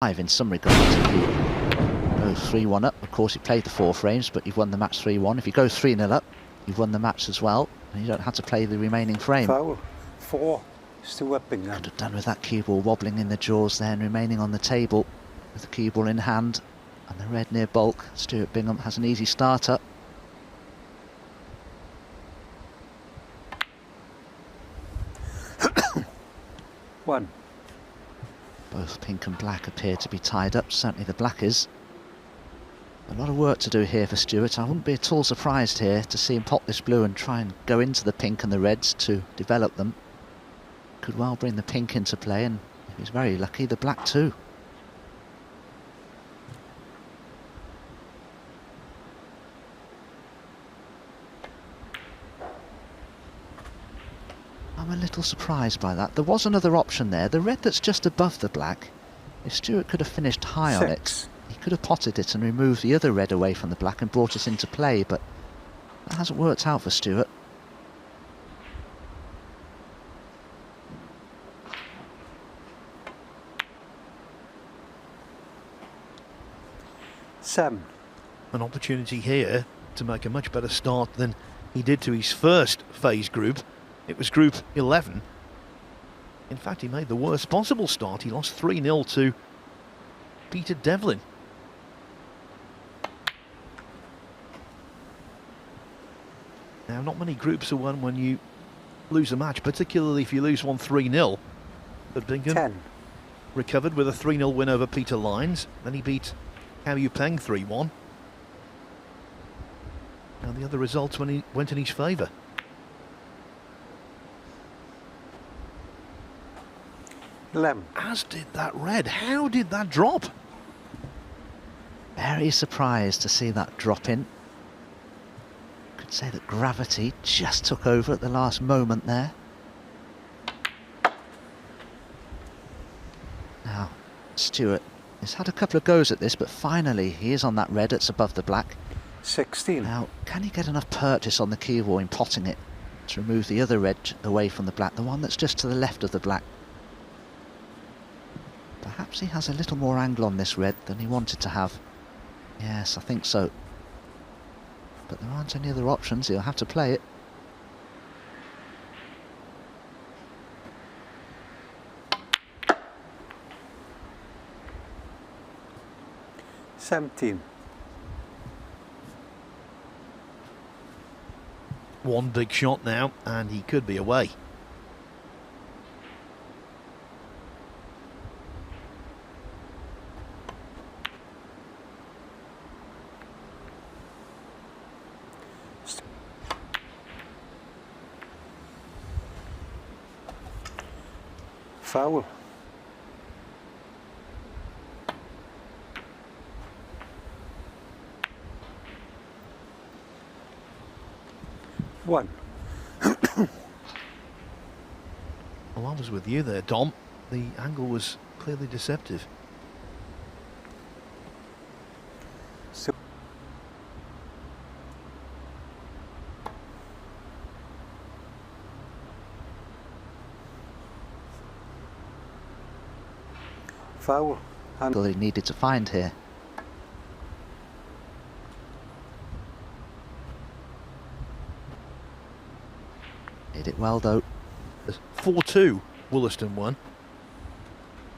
in some regards. If you go 3-1 up, of course you played the 4 frames, but you've won the match 3-1. If you go 3-0 up, you've won the match as well, and you don't have to play the remaining frame. Foul. 4. Stuart, Bingham. Could have done with that cue ball wobbling in the jaws there and remaining on the table with the cue ball in hand and the red near bulk. Stuart Bingham has an easy starter. One. Both pink and black appear to be tied up, certainly the black is. A lot of work to do here for Stuart. I wouldn't be at all surprised here to see him pop this blue and try and go into the pink and the reds to develop them. Could well bring the pink into play, and if he's very lucky, the black too. I'm a little surprised by that. There was another option there, the red that's just above the black. If Stuart could have finished high on it, he could have potted it and removed the other red away from the black and brought it into play, but that hasn't worked out for Stuart. Seven. An opportunity here to make a much better start than he did to his first phase group. It was group 11. In fact, he made the worst possible start. He lost 3-0 to Peter Devlin. Now, not many groups are won when you lose a match, particularly if you lose one 3-0. But Bingham 10. recovered with a 3-0 win over Peter Lyons. Then he beat Cao Yupeng 3-1. And the other results when he went in his favour. As did that red. How did that drop? Very surprised to see that drop in. Could say that gravity just took over at the last moment there. Now, Stuart has had a couple of goes at this, but finally he is on that red that's above the black. 16. Now, can he get enough purchase on the cue ball in potting it to remove the other red away from the black, the one that's just to the left of the black? Perhaps he has a little more angle on this red than he wanted to have. Yes, I think so. But there aren't any other options, he'll have to play it. $17. One big shot now, and he could be away. Foul. One. Well, I was with you there, Dom. The angle was clearly deceptive. Foul. All he needed to find here. Did it well though. 4-2 Woollaston won,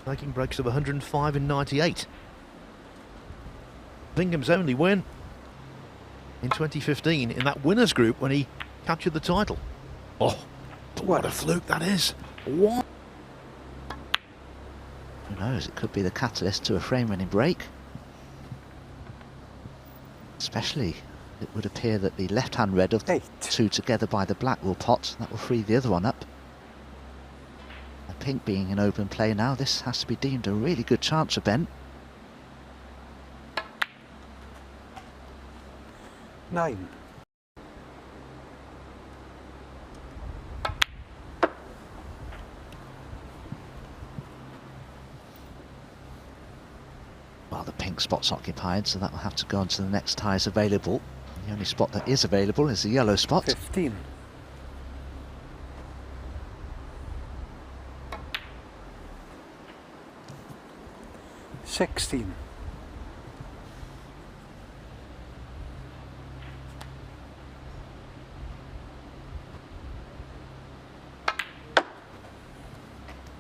making breaks of 105 in 98. Bingham's only win in 2015 in that winners group when he captured the title. Oh, what a fluke that is. What? Who knows, it could be the catalyst to a frame-winning break. Especially, it would appear that the left-hand red of the 2 together by the black will pot. That will free the other one up. The pink being in open play now, this has to be deemed a really good chance for Ben. 9. Well, the pink spot's occupied, so that will have to go on to the next ties available. The only spot that is available is the yellow spot. 15. 6. 16.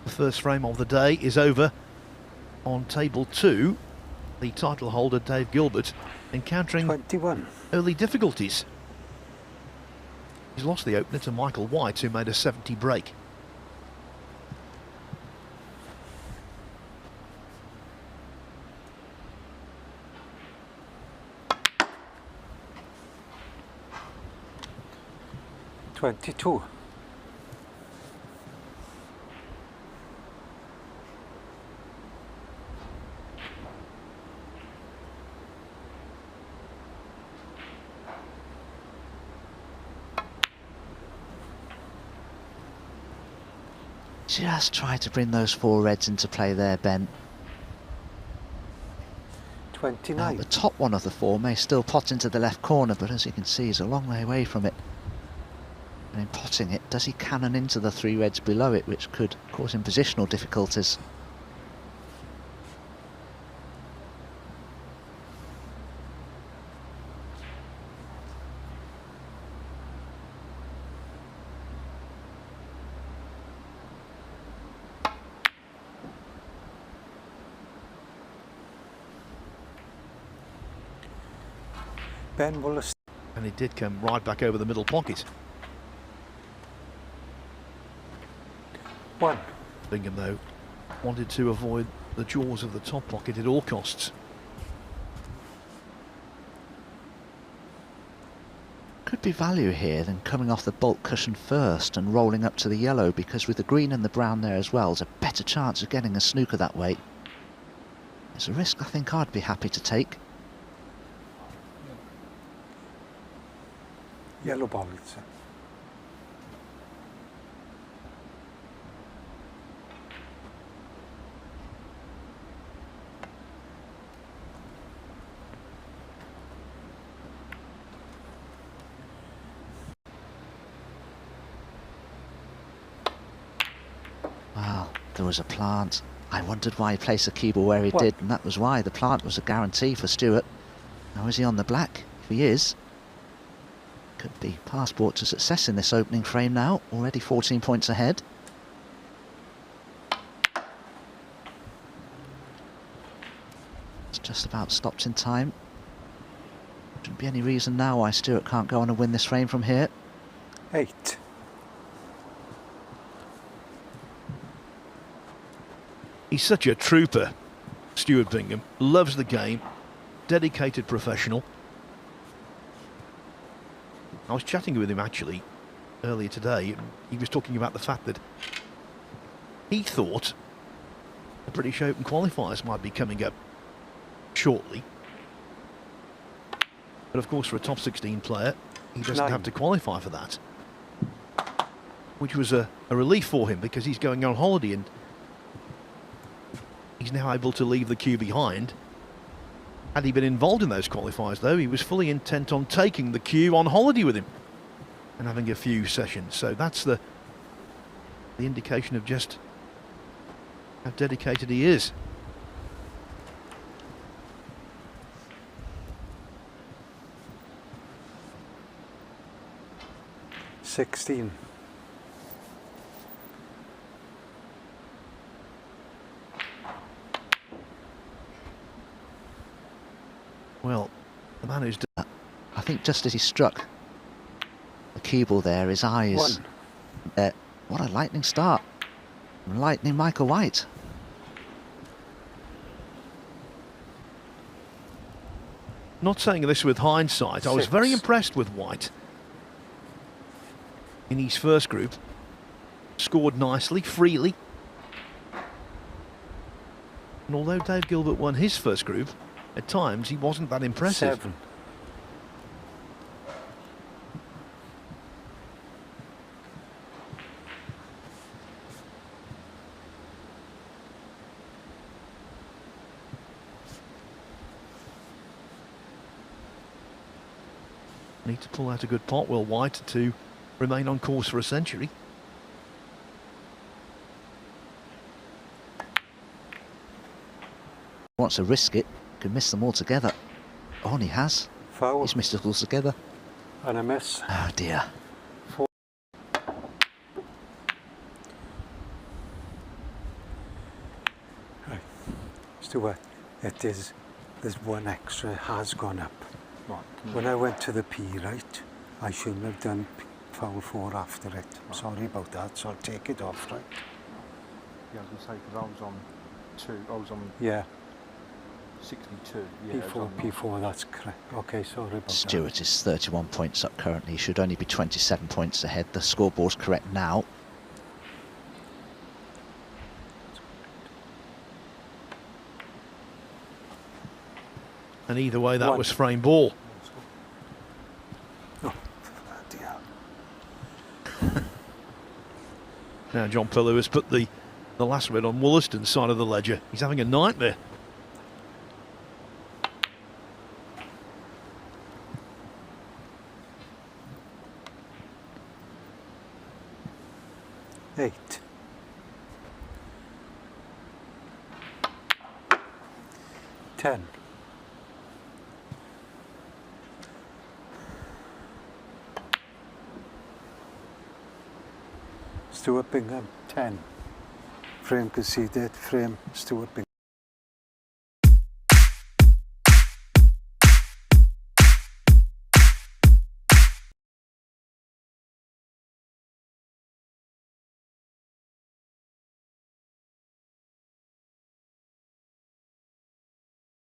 The first frame of the day is over on table 2. The title holder, Dave Gilbert, encountering 21. early difficulties. He's lost the opener to Michael White, who made a 70 break. $22. Just try to bring those 4 reds into play there, Ben. Now, 29. the top one of the 4 may still pot into the left corner, but as you can see, he's a long way away from it. And in potting it, does he cannon into the 3 reds below it, which could cause him positional difficulties? Ben Woollaston. And it did come right back over the middle pocket. 1. Bingham, though, wanted to avoid the jaws of the top pocket at all costs. Could be value here than coming off the bulk cushion first and rolling up to the yellow, because with the green and the brown there as well, there's a better chance of getting a snooker that way. It's a risk I think I'd be happy to take. Yellow ball. It's Well, there was a plant. I wondered why he placed the cue ball where he What? did, and that was why. The plant was a guarantee for Stuart. Now is he on the black? If he is, could be passport to success in this opening frame now. Already 14 points ahead. It's just about stopped in time. Shouldn't be any reason now why Stuart can't go on and win this frame from here. 8. He's such a trooper, Stuart Bingham. Loves the game, dedicated professional. I was chatting with him actually earlier today. He was talking about the fact that he thought the British Open qualifiers might be coming up shortly. But of course, for a top 16 player, he doesn't 9. have to qualify for that. Which was a relief for him, because he's going on holiday and he's now able to leave the queue behind. Had he been involved in those qualifiers, though, he was fully intent on taking the queue on holiday with him and having a few sessions. So that's the indication of just how dedicated he is. $16. Well, the man who's done I think just as he struck the cue ball there, his eyes... 1. What a lightning start. Lightning Michael White. Not saying this with hindsight, I was 6. very impressed with White in his first group. Scored nicely, freely. And although Dave Gilbert won his first group, at times he wasn't that impressive. 7. Need to pull out a good pot, Will White, to remain on course for a century. wants to risk it, could miss them altogether. Oh, and he has. Foul. He's missed it altogether. And a miss. Oh dear. Right. Stuart, it is, there's one extra has gone up. Right. When I went to the P, right, I shouldn't have done foul 4 after it. Sorry about that, so I'll take it off, right? Yeah, I was going to say, because I was on 2, I was on Yeah, 62. Yeah, it was P4, on P4, that's correct. Okay, sorry about that. Stuart is 31 points up currently. He should only be 27 points ahead. The scoreboard's correct now. And either way, that One. was frame ball. Oh, bloody hell. Now John Pillow has put the last red on Woollaston's side of the ledger. He's having a nightmare. Eight. Ten. Stuart Bingham, 10. Frame conceded, frame Stuart Bingham.